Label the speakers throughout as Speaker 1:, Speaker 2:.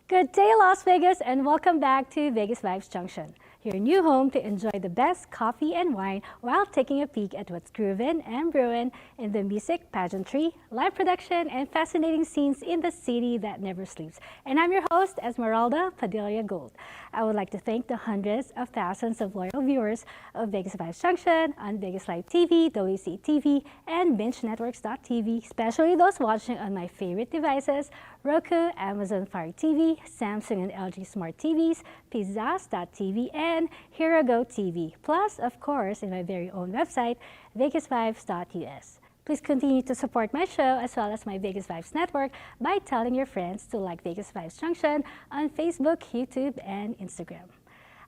Speaker 1: Good day, Las Vegas, and welcome back to VegasVibes Junction, your new home to enjoy the best coffee and wine while taking a peek at what's groovin' and brewin' in the music, pageantry, live production, and fascinating scenes in the city that never sleeps. And I'm your host, Esmeralda Padilla-Gould. I would like to thank the hundreds of thousands of loyal viewers of VegasVibes Junction on Vegas Live TV, WC TV, and BingeNetworks.tv, especially those watching on my favorite devices, Roku, Amazon Fire TV, Samsung and LG Smart TVs, Pizzazz.tv, and HeroGo TV. Plus, of course, in my very own website, VegasVibes.us. Please continue to support my show as well as my Vegas Vibes network by telling your friends to like Vegas Vibes Junction on Facebook, YouTube, and Instagram.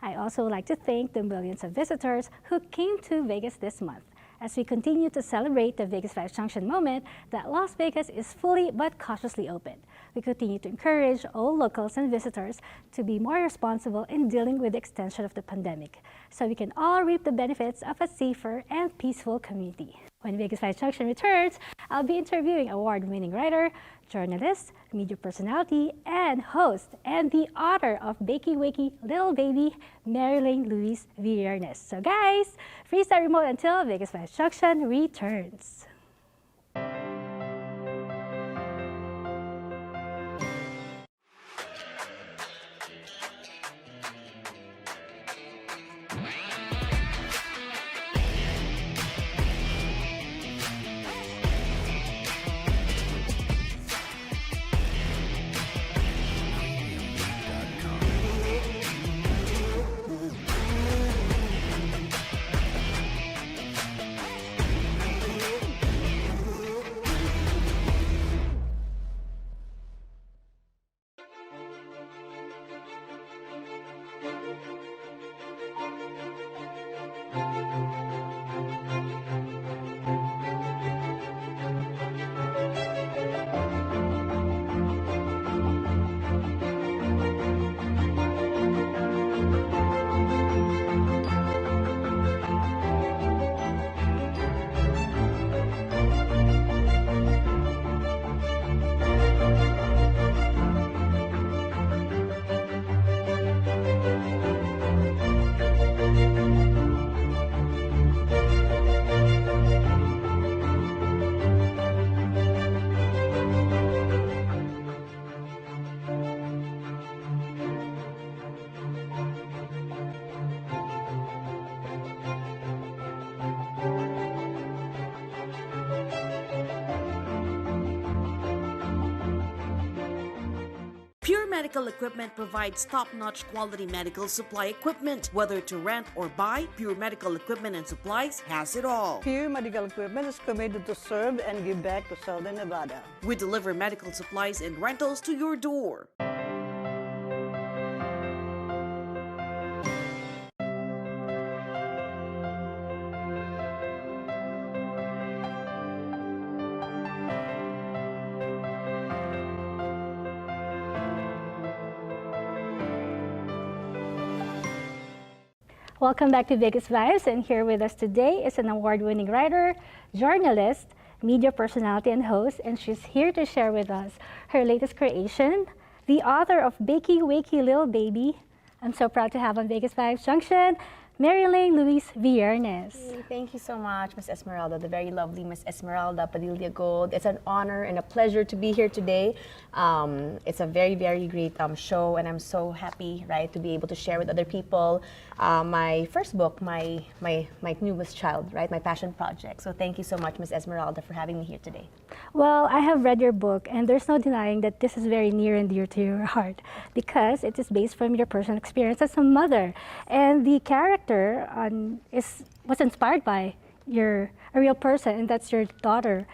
Speaker 1: I also would like to thank the millions of visitors who came to Vegas this month. As we continue to celebrate the Vegas Vibes Junction moment that Las Vegas is fully but cautiously open. We continue to encourage all locals and visitors to be more responsible in dealing with the extension of the pandemic so we can all reap the benefits of a safer and peaceful community. When Vegas Vibes Junction returns, I'll be interviewing award-winning writer, journalist, media personality, and host, and the author of Bakey-Wakey Little Baby, Maryanne Louise Viernes. So guys, freeze that remote until Vegas Vibes Junction returns.
Speaker 2: Pure Medical Equipment provides top-notch quality medical supply equipment. Whether to rent or buy, Pure Medical Equipment and Supplies has it all.
Speaker 3: Pure Medical Equipment is committed to serve and give back to Southern Nevada.
Speaker 2: We deliver medical supplies and rentals to your door.
Speaker 1: Welcome back to Vegas Vibes, and here with us today is an award-winning writer, journalist, media personality, and host, and she's here to share with us her latest creation, the author of Bakey-Wakey Little Baby. I'm so proud to have on Vegas Vibes Junction, Maryanne Louise Viernes.
Speaker 4: Thank you so much, Miss Esmeralda, the very lovely Miss Esmeralda Padilla-Gould. It's an honor and a pleasure to be here today. It's a very, very great show, and I'm so happy, right, to be able to share with other people my first book, my newest child, right, my passion project. So thank you so much, Miss Esmeralda, for having me here today.
Speaker 1: Well, I have read your book, and there's no denying that this is very near and dear to your heart because it is based from your personal experience as a mother, and the character was inspired by a real person, and that's your daughter,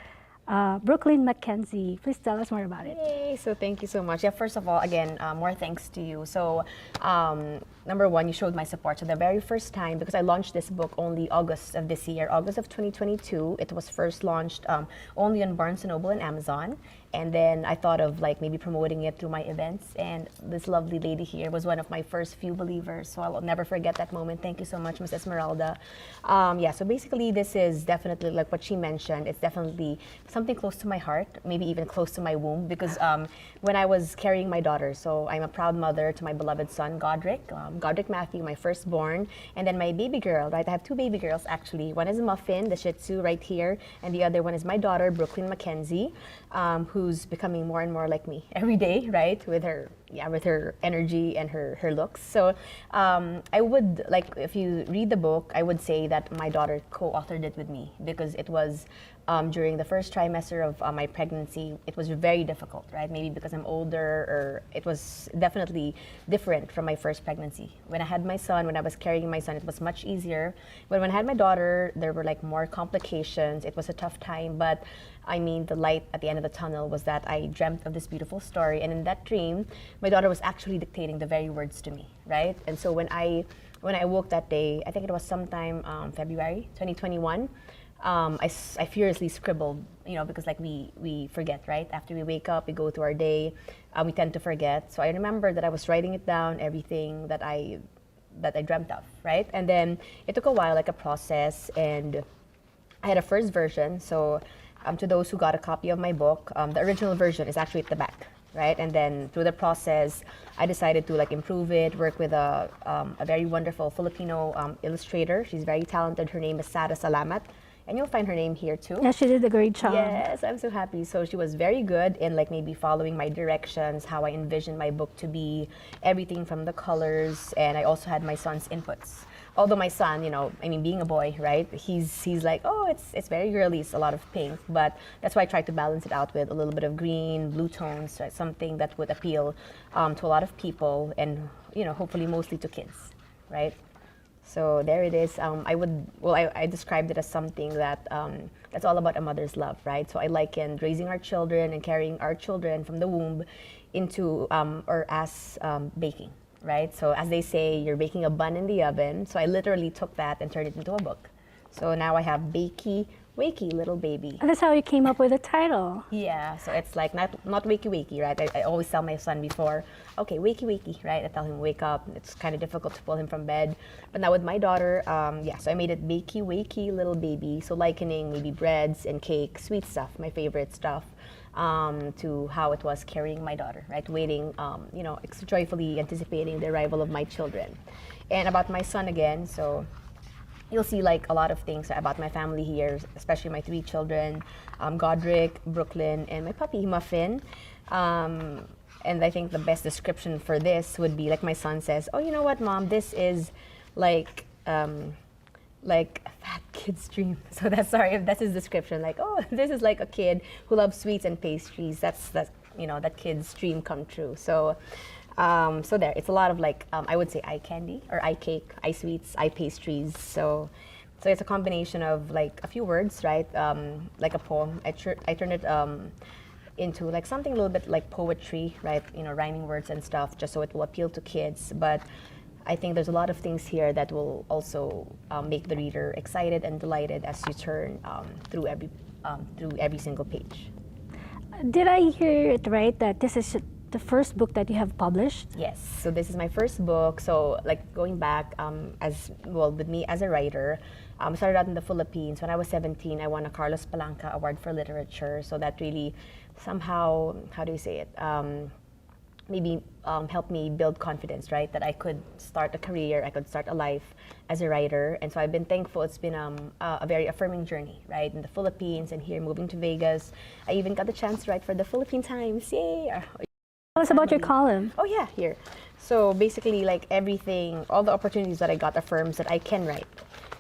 Speaker 1: Brooklyn Mackenzie. Please tell us more about it.
Speaker 4: Yay! So thank you so much. Yeah, first of all, again, more thanks to you. So number one, you showed my support. So the very first time, because I launched this book only August of this year, August of 2022, it was first launched only on Barnes & Noble and Amazon. And then I thought of like maybe promoting it through my events. And this lovely lady here was one of my first few believers. So I'll never forget that moment. Thank you so much, Miss Esmeralda. Yeah, so basically this is definitely like what she mentioned. It's definitely something close to my heart, maybe even close to my womb. Because when I was carrying my daughter, so I'm a proud mother to my beloved son, Godric Matthew, my firstborn. And then my baby girl, right? I have two baby girls actually. One is Muffin, the Shih Tzu right here. And the other one is my daughter, Brooklyn Mackenzie, who's becoming more and more like me every day, right? With her energy and her looks. So I would, like, if you read the book, I would say that my daughter co-authored it with me because it was during the first trimester of my pregnancy. It was very difficult, right? Maybe because I'm older, or it was definitely different from my first pregnancy. When I had my son, when I was carrying my son, it was much easier. But when I had my daughter, there were like more complications. It was a tough time, but I mean, the light at the end of the tunnel was that I dreamt of this beautiful story. And in that dream, my daughter was actually dictating the very words to me, right? And so when I woke that day, I think it was sometime February 2021, I furiously scribbled, you know, because like we forget, right? After we wake up, we go through our day, we tend to forget. So I remember that I was writing it down, everything that I dreamt of, right? And then it took a while, like a process, and I had a first version. So to those who got a copy of my book, the original version is actually at the back, right? And then through the process, I decided to like improve it, work with a very wonderful Filipino illustrator. She's very talented. Her name is Sara Salamat. And you'll find her name here too.
Speaker 1: Yeah, she did a great job.
Speaker 4: Yes, I'm so happy. So she was very good in like maybe following my directions, how I envisioned my book to be, everything from the colors, and I also had my son's inputs. Although my son, you know, I mean, being a boy, right? He's like, oh, it's very girly. It's a lot of pink, but that's why I tried to balance it out with a little bit of green, blue tones, right? Something that would appeal to a lot of people, and you know, hopefully mostly to kids, right? So there it is. I described it as something that that's all about a mother's love, right? So I likened raising our children and carrying our children from the womb into or as baking, right? So as they say, you're baking a bun in the oven. So I literally took that and turned it into a book. So now I have Bakey-Wakey Little Baby.
Speaker 1: And that's how you came up with the title.
Speaker 4: Yeah, so it's like not wakey, right? I always tell my son before, okay, wakey, right? I tell him wake up. It's kind of difficult to pull him from bed. But now with my daughter, yeah, so I made it Bakey-Wakey Little Baby. So likening maybe breads and cake, sweet stuff, my favorite stuff, to how it was carrying my daughter, right? Waiting, you know, joyfully anticipating the arrival of my children. And about my son again, so you'll see like a lot of things about my family here, especially my three children, Godric, Brooklyn, and my puppy, Muffin. And I think the best description for this would be like my son says, oh, you know what, Mom, this is like a fat kid's dream. So that's his description. Like, oh, this is like a kid who loves sweets and pastries. That's you know, that kid's dream come true. So so there, it's a lot of like, I would say eye candy or eye cake, eye sweets, eye pastries. So it's a combination of like a few words, right? Like a poem. I turned it into like something a little bit like poetry, right? You know, rhyming words and stuff, just so it will appeal to kids. But I think there's a lot of things here that will also make the reader excited and delighted as you turn through every single page.
Speaker 1: Did I hear it right that this is the first book that you have published?
Speaker 4: Yes, so this is my first book. So like going back as well with me as a writer, I started out in the Philippines. When I was 17, I won a Carlos Palanca Award for Literature. So that really somehow, how do you say it, maybe helped me build confidence, right? That I could start a career, I could start a life as a writer. And so I've been thankful. It's been a very affirming journey, right? In the Philippines and here moving to Vegas. I even got the chance to write for the Philippine Times. Yay!
Speaker 1: Tell us about your column.
Speaker 4: Oh yeah, here. So basically like everything, all the opportunities that I got affirms that I can write,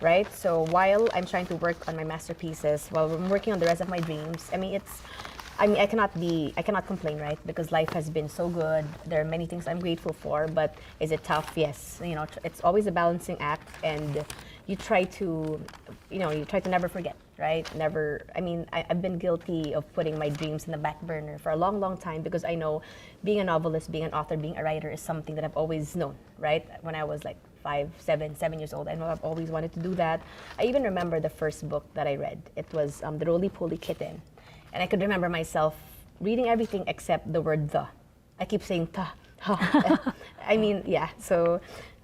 Speaker 4: right? So while I'm trying to work on my masterpieces, while I'm working on the rest of my dreams, I cannot complain, right? Because life has been so good. There are many things I'm grateful for, but is it tough? Yes. You know, it's always a balancing act, and you try to never forget, right? I've been guilty of putting my dreams in the back burner for a long, long time because I know being a novelist, being an author, being a writer is something that I've always known, right? When I was like 7 years old, I know I've always wanted to do that. I even remember the first book that I read. It was The Roly-Poly Kitten. And I could remember myself reading everything except the word the. I keep saying ta, ha. I mean, yeah. So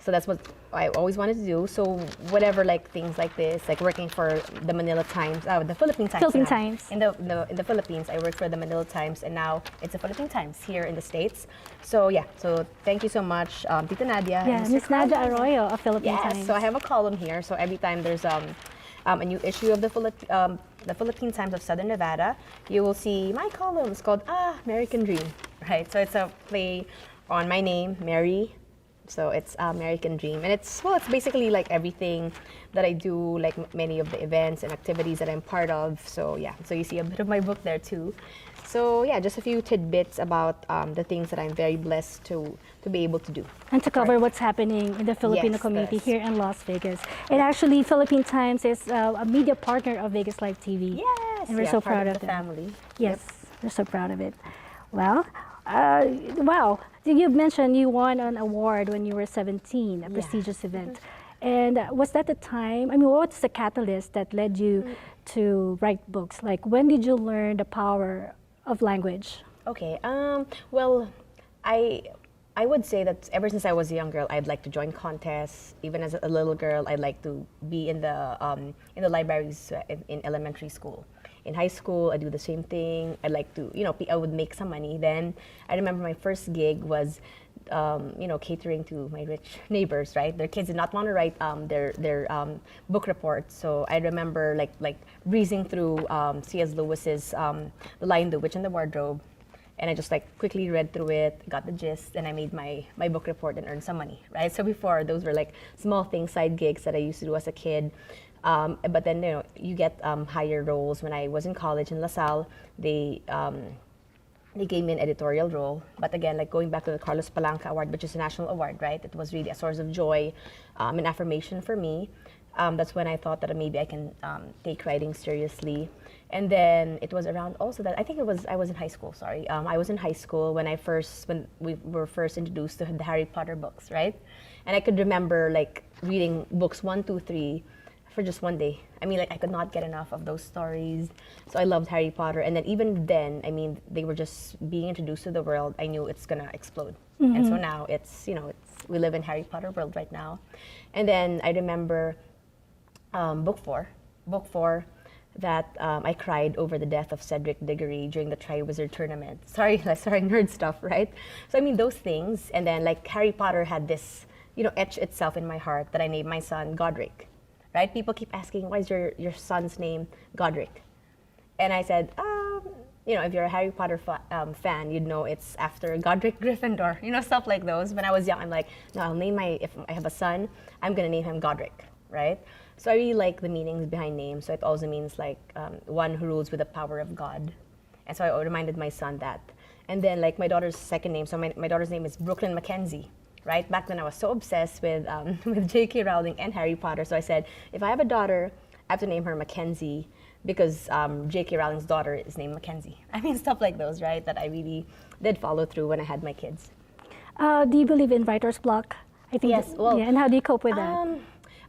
Speaker 4: that's what I always wanted to do. So whatever, like things like this, like working for the Manila Times, the Philippine Times.
Speaker 1: Philippine
Speaker 4: now.
Speaker 1: Times.
Speaker 4: In the Philippines, I work for the Manila Times, and now it's the Philippine Times here in the States. So yeah. So thank you so much, Tita Nadia.
Speaker 1: Yeah,
Speaker 4: and Mr.
Speaker 1: Miss Nadia
Speaker 4: Carlos.
Speaker 1: Arroyo of Philippine
Speaker 4: Yes.
Speaker 1: Times.
Speaker 4: So I have a column here. So every time there's a new issue of the Philippine Times of Southern Nevada, you will see my column. It's called American Dream, right? So it's a play on my name, Mary. So it's American Dream, and it's basically like everything that I do, like many of the events and activities that I'm part of. So yeah, so you see a bit of my book there too. So yeah, just a few tidbits about the things that I'm very blessed to be able to do.
Speaker 1: And to cover what's happening in the Filipino
Speaker 4: Yes,
Speaker 1: community
Speaker 4: yes.
Speaker 1: here in Las Vegas. And actually, Philippine Times is a media partner of Vegas Live TV.
Speaker 4: Yes,
Speaker 1: And we're
Speaker 4: yeah,
Speaker 1: so
Speaker 4: part
Speaker 1: proud of
Speaker 4: the
Speaker 1: them.
Speaker 4: family.
Speaker 1: Yes, we're so proud of it. Well, wow. You mentioned you won an award when you were 17, a prestigious event. And was that the time, I mean, what's the catalyst that led you to write books? Like, when did you learn the power of language?
Speaker 4: Okay. Well, I would say that ever since I was a young girl, I'd like to join contests. Even as a little girl, I'd like to be in the libraries in elementary school. In high school, I do the same thing. I like to, I would make some money. Then I remember my first gig was, catering to my rich neighbors. Right, their kids did not want to write their book reports. So I remember like breezing through C.S. Lewis's The Lion, the Witch, and the Wardrobe. And I just like quickly read through it, got the gist, and I made my book report and earned some money, right? So before, those were like small things, side gigs that I used to do as a kid. But then, you get higher roles. When I was in college in LaSalle, they gave me an editorial role. But again, like going back to the Carlos Palanca Award, which is a national award, right? It was really a source of joy, and affirmation for me. That's when I thought that maybe I can take writing seriously. And then it was around also that I was in high school. Sorry, I was in high school when we were first introduced to the Harry Potter books, right? And I could remember like reading books 1, 2, 3 for just one day. I mean, like I could not get enough of those stories. So I loved Harry Potter. And then even then, I mean, they were just being introduced to the world. I knew it's gonna explode. And so now we live in Harry Potter world right now. And then I remember book four. That I cried over the death of Cedric Diggory during the Triwizard Tournament. Sorry, nerd stuff, right? So I mean those things, and then like Harry Potter had this, etch itself in my heart that I named my son Godric, right? People keep asking, why is your son's name Godric? And I said, if you're a Harry Potter fan, you'd know it's after Godric Gryffindor, stuff like those. When I was young, I'm like, no, if I have a son, I'm gonna name him Godric, right? So I really like the meanings behind names. So it also means like one who rules with the power of God. And so I reminded my son that. And then like my daughter's second name, so my daughter's name is Brooklyn Mackenzie, right? Back then I was so obsessed with J.K. Rowling and Harry Potter. So I said, if I have a daughter, I have to name her Mackenzie because J.K. Rowling's daughter is named Mackenzie. I mean, stuff like those, right? That I really did follow through when I had my kids.
Speaker 1: Do you believe in writer's block? I think
Speaker 4: Yes, well,
Speaker 1: and how do you cope with that?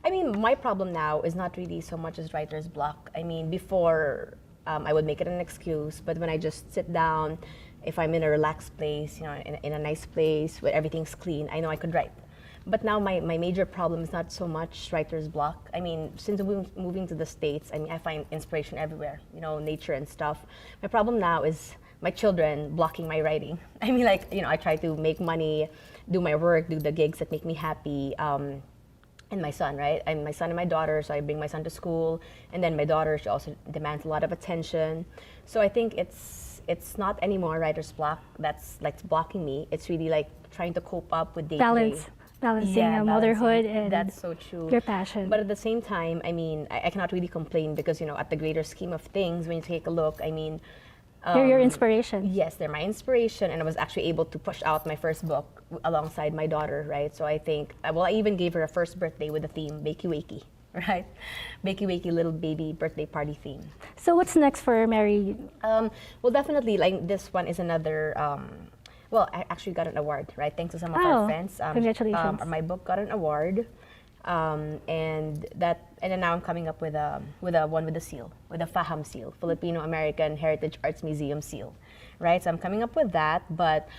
Speaker 4: I mean, my problem now is not really so much as writer's block. I mean, before I would make it an excuse, but when I just sit down, if I'm in a relaxed place, in a nice place where everything's clean, I know I could write. But now my major problem is not so much writer's block. I mean, since moving to the States, I mean, I find inspiration everywhere, nature and stuff. My problem now is my children blocking my writing. I mean, like, I try to make money, do my work, do the gigs that make me happy. And my son, right? I'm my son and my daughter, so I bring my son to school. And then my daughter, she also demands a lot of attention. So I think it's not anymore writer's block that's like blocking me. It's really like trying to cope up with day-to-day.
Speaker 1: Balancing motherhood and
Speaker 4: that's so true.
Speaker 1: Your passion.
Speaker 4: But at the same time, I mean, I cannot really complain because, at the greater scheme of things, when you take a look, I mean,
Speaker 1: they're your inspiration.
Speaker 4: Yes, they're my inspiration, and I was actually able to push out my first book alongside my daughter, right? So I think, I even gave her a first birthday with the theme Bakey-Wakey, right? Bakey-Wakey Little Baby birthday party theme.
Speaker 1: So what's next for Mary?
Speaker 4: Well, definitely, like this one is another. Well, I actually got an award, right? Thanks to some of our friends.
Speaker 1: Congratulations!
Speaker 4: My book got an award, and then now I'm coming up with a one with a seal, with a FAHAM seal, Filipino American Heritage Arts Museum seal, right? So I'm coming up with that, but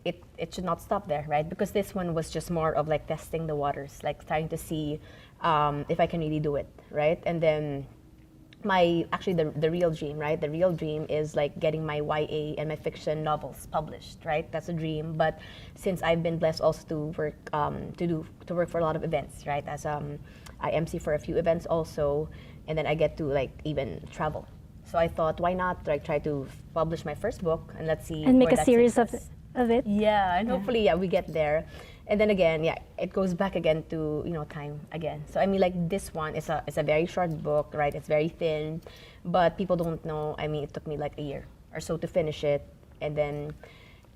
Speaker 4: it should not stop there, right? Because this one was just more of like testing the waters, like trying to see if I can really do it, right? And then the real dream, right? The real dream is like getting my YA and my fiction novels published, right? That's a dream. But since I've been blessed also to work to work for a lot of events, right? As I MC for a few events also, and then I get to like even travel. So I thought, why not like try to publish my first book and let's see
Speaker 1: And make
Speaker 4: where
Speaker 1: a
Speaker 4: that
Speaker 1: series
Speaker 4: takes
Speaker 1: of
Speaker 4: us.
Speaker 1: it.
Speaker 4: Yeah, and hopefully, we get there. And then again, it goes back again to, time again. So I mean, like this one is a very short book, right? It's very thin, but people don't know. I mean, it took me like a year or so to finish it, and then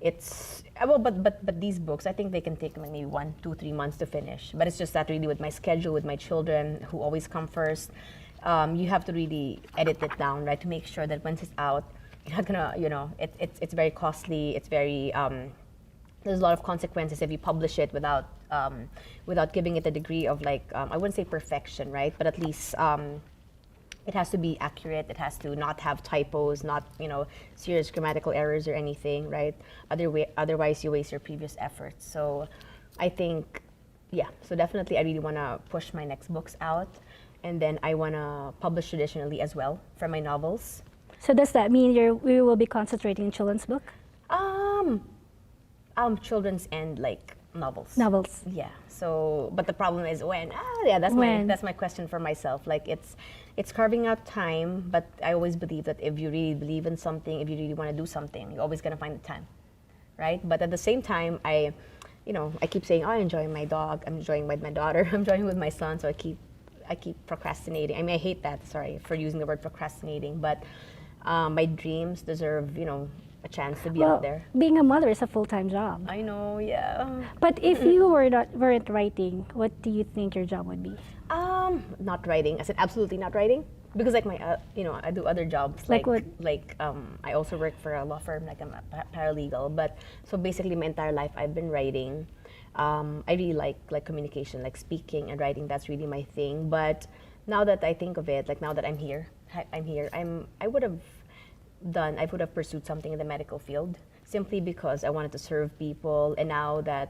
Speaker 4: it's but these books, I think they can take maybe 1, 2, 3 months to finish. But it's just that really with my schedule, with my children who always come first, you have to really edit it down, right, to make sure that once it's out, you're not gonna, it's very costly. It's very there's a lot of consequences if you publish it without giving it a degree of like I wouldn't say perfection, right? But at least it has to be accurate. It has to not have typos, not serious grammatical errors or anything, right? Otherwise, you waste your previous efforts. So I think, so definitely I really want to push my next books out, and then I want to publish traditionally as well for my novels.
Speaker 1: So does that mean we will be concentrating in children's book?
Speaker 4: Children's and like novels.
Speaker 1: Novels.
Speaker 4: Yeah. So, but the problem is when. That's my question for myself. Like it's carving out time, but I always believe that if you really believe in something, if you really want to do something, you're always gonna find the time, right? But at the same time, I keep saying, I'm enjoying my dog, I'm enjoying with my daughter, I'm enjoying with my son, so I keep procrastinating. I mean, I hate that. Sorry for using the word procrastinating, but my dreams deserve, a chance to be out there.
Speaker 1: Being a mother is a full-time job.
Speaker 4: I know, yeah.
Speaker 1: But if you weren't writing, what do you think your job would be?
Speaker 4: Not writing. I said absolutely not writing, because like my, I do other jobs.
Speaker 1: Like what?
Speaker 4: Like I also work for a law firm. Like I'm a paralegal. But so basically, my entire life I've been writing. I really like communication, like speaking and writing. That's really my thing. But now that I think of it, like now that I'm here, I would have pursued something in the medical field simply because I wanted to serve people. And now that,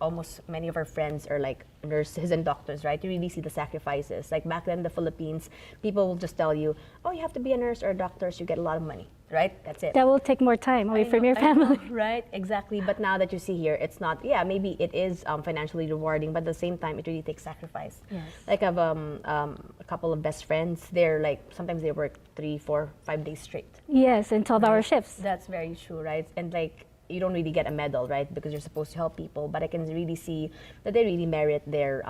Speaker 4: almost many of our friends are like nurses and doctors, right? You really see the sacrifices. Like back then in the Philippines, people will just tell you, oh, you have to be a nurse or a doctor so you get a lot of money, right? That's it.
Speaker 1: That will take more time away from your family.
Speaker 4: Right, exactly. But now that you see here, it's not, maybe it is financially rewarding, but at the same time, it really takes sacrifice.
Speaker 1: Yes.
Speaker 4: Like I have a couple of best friends. They're like, sometimes they work 3, 4, 5 days straight.
Speaker 1: Yes, and 12-hour shifts.
Speaker 4: That's very true, right? And like, you don't really get a medal, right? Because you're supposed to help people, but I can really see that they really merit their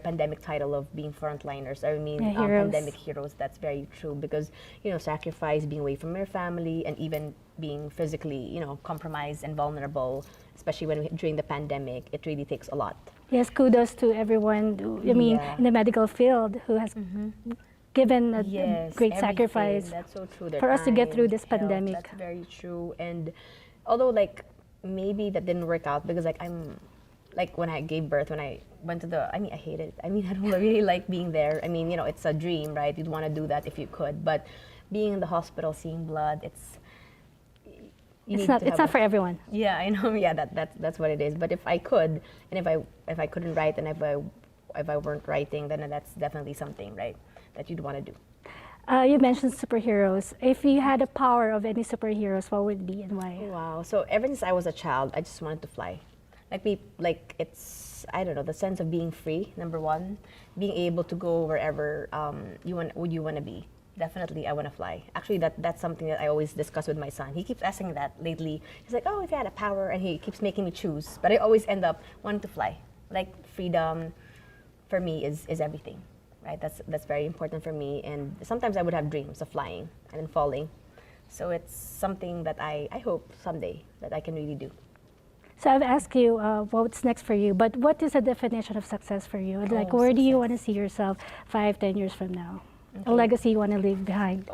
Speaker 4: pandemic title of being frontliners. I mean, pandemic heroes. That's very true because, sacrifice, being away from your family, and even being physically, compromised and vulnerable, especially during the pandemic, it really takes a lot.
Speaker 1: Yes, kudos to everyone, in the medical field who has given a great sacrifice.
Speaker 4: That's so true.
Speaker 1: For us to get through this pandemic.
Speaker 4: That's very true. And although like maybe that didn't work out because like I'm like when I gave birth, when I went to I hated it. I mean, I don't really like being there. I mean, it's a dream, right? You'd want to do that if you could, but being in the hospital, seeing blood, it's
Speaker 1: not for everyone.
Speaker 4: Yeah, I know. Yeah, that's what it is. But if I could, and if I couldn't write, and if I weren't writing, then that's definitely something, right, that you'd want to do.
Speaker 1: You mentioned superheroes. If you had a power of any superheroes, what would it be and why?
Speaker 4: Wow. So ever since I was a child, I just wanted to fly. It's, I don't know, the sense of being free, number one. Being able to go wherever you want to be. Definitely, I want to fly. Actually, that's something that I always discuss with my son. He keeps asking that lately. He's like, oh, if you had a power, and he keeps making me choose. But I always end up wanting to fly. Like, freedom, for me, is everything. Right, that's very important for me, and sometimes I would have dreams of flying and then falling. So it's something that I hope someday that I can really do.
Speaker 1: So I've asked you what's next for you, but what is the definition of success for you? Like, where do you want to see yourself 5, 10 years from now? Okay. A legacy you want to leave behind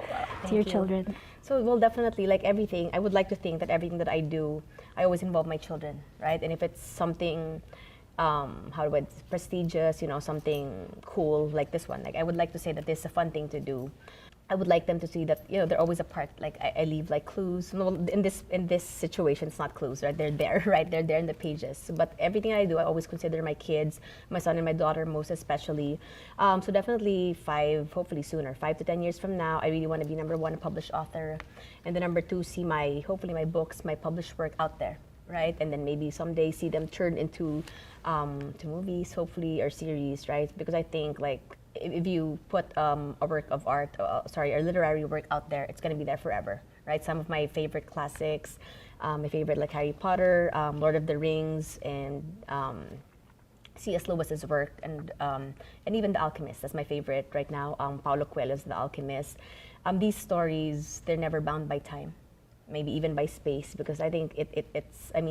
Speaker 1: to your children?
Speaker 4: So, well, definitely, like everything, I would like to think that everything that I do, I always involve my children, right? And if it's something prestigious, something cool like this one. Like I would like to say that this is a fun thing to do. I would like them to see that, they're always a part. Like I leave like clues. No, in this situation, it's not clues, right? They're there, right? They're there in the pages. But everything I do, I always consider my kids, my son and my daughter, most especially. So definitely hopefully sooner, 5 to 10 years from now, I really want to be number one, a published author, and then number two, see hopefully my books, my published work out there, right? And then maybe someday see them turn into to movies, hopefully, or series, right? Because I think like, if you put a work of art, a literary work out there, it's going to be there forever, right? Some of my favorite classics, my favorite like Harry Potter, Lord of the Rings, and C.S. Lewis's work, and even The Alchemist. That's my favorite right now. Paulo Coelho's The Alchemist. These stories, they're never bound by time, maybe even by space, because I think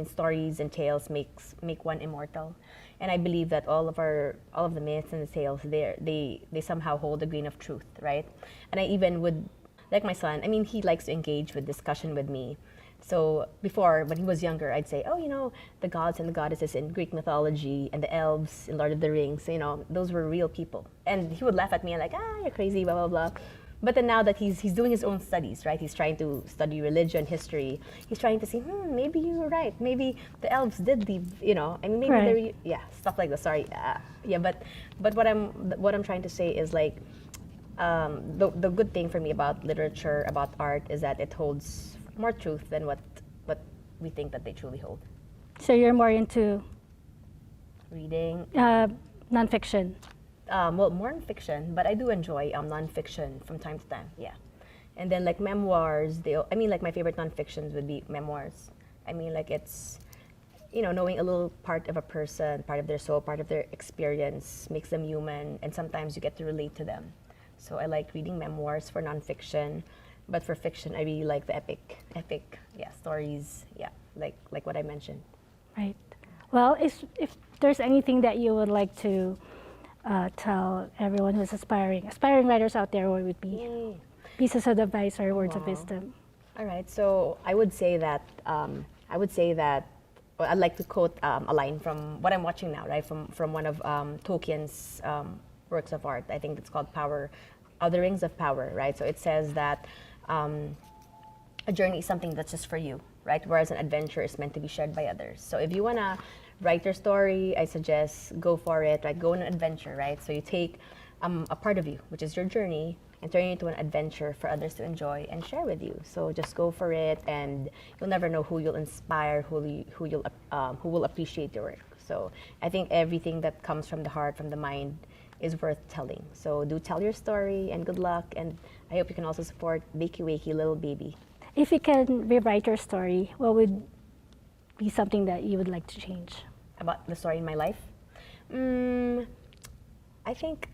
Speaker 4: stories and tales make one immortal. And I believe that all of the myths and the tales, they somehow hold a grain of truth, right? And I even would, like my son, he likes to engage with discussion with me. So before, when he was younger, I'd say, the gods and the goddesses in Greek mythology and the elves in Lord of the Rings, those were real people. And he would laugh at me and like, you're crazy, blah, blah, blah. But then now that he's doing his own studies, right? He's trying to study religion, history. He's trying to see, maybe you were right. Maybe the elves did leave, maybe
Speaker 1: right.
Speaker 4: Stuff like that. Sorry, but what I'm trying to say is like, the good thing for me about literature, about art, is that it holds more truth than what we think that they truly hold.
Speaker 1: So you're more into
Speaker 4: reading,
Speaker 1: nonfiction.
Speaker 4: Well, more fiction, but I do enjoy nonfiction from time to time. Yeah, and then like memoirs. Like my favorite nonfictions would be memoirs. Like it's, knowing a little part of a person, part of their soul, part of their experience makes them human, and sometimes you get to relate to them. So I like reading memoirs for nonfiction, but for fiction, I really like the epic, stories. Yeah, like what I mentioned.
Speaker 1: Right. Well, if there's anything that you would like to tell everyone who's aspiring writers out there, what would be pieces of advice or words of wisdom?
Speaker 4: All right, so I would say that I'd like to quote a line from what I'm watching now, right? From one of Tolkien's works of art. I think it's called The Rings of Power, right? So it says that a journey is something that's just for you, right? Whereas an adventure is meant to be shared by others. So if you wanna write your story, I suggest go for it, right? Go on an adventure, right? So you take a part of you, which is your journey, and turn it into an adventure for others to enjoy and share with you. So just go for it, and you'll never know who you'll inspire, who will appreciate your work. So I think everything that comes from the heart, from the mind, is worth telling. So do tell your story, and good luck. And I hope you can also support Bakey-Wakey Little Baby.
Speaker 1: If you can rewrite your story, what would be something that you would like to change?
Speaker 4: About the story in my life? I think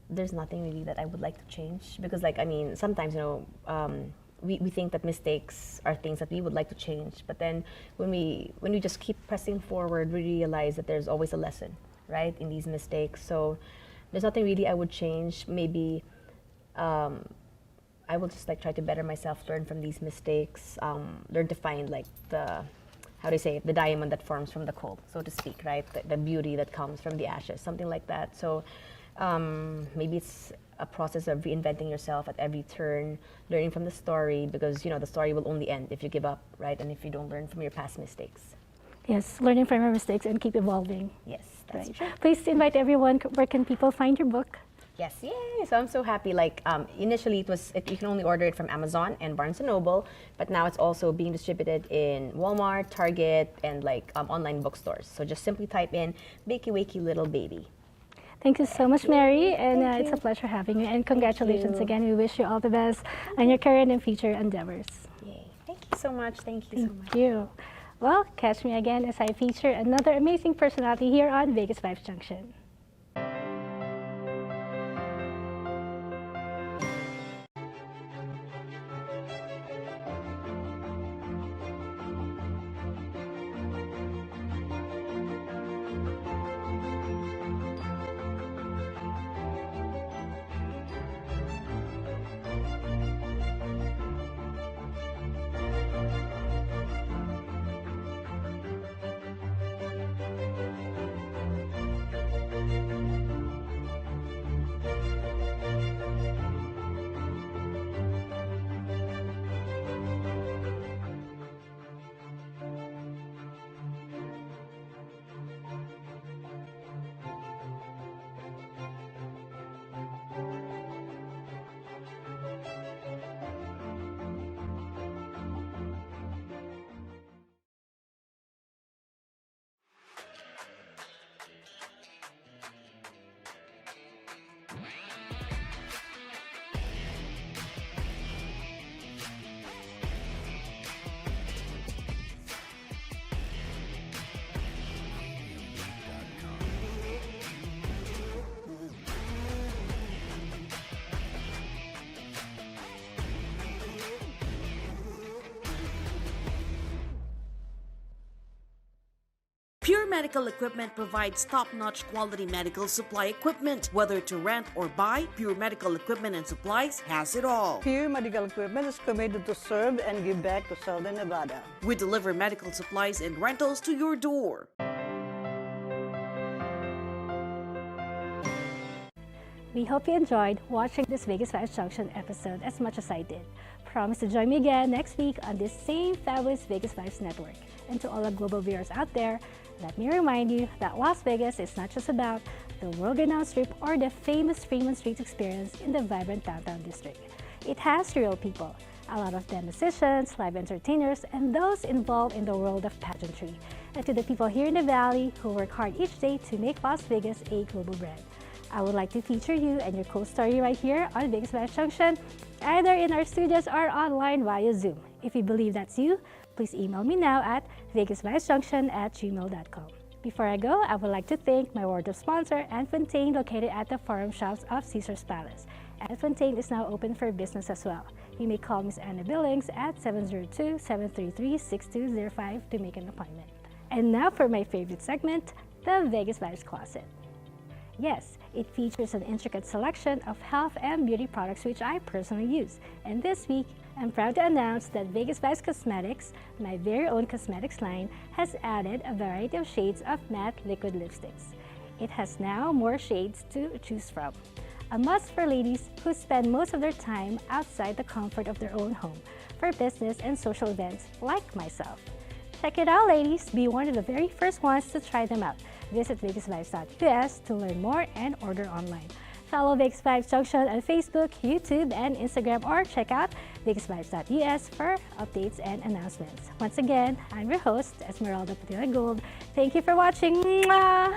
Speaker 4: there's nothing really that I would like to change, because sometimes, we think that mistakes are things that we would like to change, but then when we just keep pressing forward, we realize that there's always a lesson, right, in these mistakes. So there's nothing really I would change. Maybe I will just try to better myself, learn from these mistakes, learn to find the diamond that forms from the coal, so to speak, right? The beauty that comes from the ashes, something like that. So maybe it's a process of reinventing yourself at every turn, learning from the story, because the story will only end if you give up, right? And if you don't learn from your past mistakes.
Speaker 1: Yes, learning from your mistakes and keep evolving.
Speaker 4: Yes, that's
Speaker 1: right.
Speaker 4: true.
Speaker 1: Please invite everyone. Where can people find your book?
Speaker 4: Yes, yay! So I'm so happy. Initially, you can only order it from Amazon and Barnes & Noble, but now it's also being distributed in Walmart, Target, and online bookstores. So just simply type in Bakey-Wakey Little Baby.
Speaker 1: Thank you so much, Mary, and it's a pleasure having you. And congratulations again. We wish you all the best on your current and future endeavors.
Speaker 4: Yay! Thank you so much. Thank you so much.
Speaker 1: Thank you. Well, catch me again as I feature another amazing personality here on VegasVibes Junction.
Speaker 2: Pure Medical Equipment provides top-notch quality medical supply equipment. Whether to rent or buy, Pure Medical Equipment and Supplies has it all.
Speaker 3: Pure Medical Equipment is committed to serve and give back to Southern Nevada.
Speaker 2: We deliver medical supplies and rentals to your door.
Speaker 1: We hope you enjoyed watching this VegasVibes Junction episode as much as I did. Promise to join me again next week on this same fabulous VegasVibes network. And to all the global viewers out there, let me remind you that Las Vegas is not just about the world-renowned strip or the famous Fremont Street experience in the vibrant downtown district. It has real people, a lot of them musicians, live entertainers, and those involved in the world of pageantry. And to the people here in the Valley who work hard each day to make Las Vegas a global brand. I would like to feature you and your cool story right here on VegasVibes Junction, either in our studios or online via Zoom. If you believe that's you, please email me now at vegasvibesjunction@gmail.com. Before I go, I would like to thank my wardrobe sponsor, Anne Fontaine, located at the Forum Shops of Caesars Palace. Anne Fontaine is now open for business as well. You may call Miss Anna Billings at 702-733-6205 to make an appointment. And now for my favorite segment, the Vegas Vibes Closet. Yes, it features an intricate selection of health and beauty products which I personally use. And this week, I'm proud to announce that VegasVibes Cosmetics, my very own cosmetics line, has added a variety of shades of matte liquid lipsticks. It has now more shades to choose from. A must for ladies who spend most of their time outside the comfort of their own home for business and social events like myself. Check it out, ladies. Be one of the very first ones to try them out. Visit VegasVibes.us to learn more and order online. Follow VegasVibes Junction on Facebook, YouTube, and Instagram, or check out VegasVibes.us for updates and announcements. Once again, I'm your host, Esmeralda Padilla-Gould. Thank you for watching. Mwah!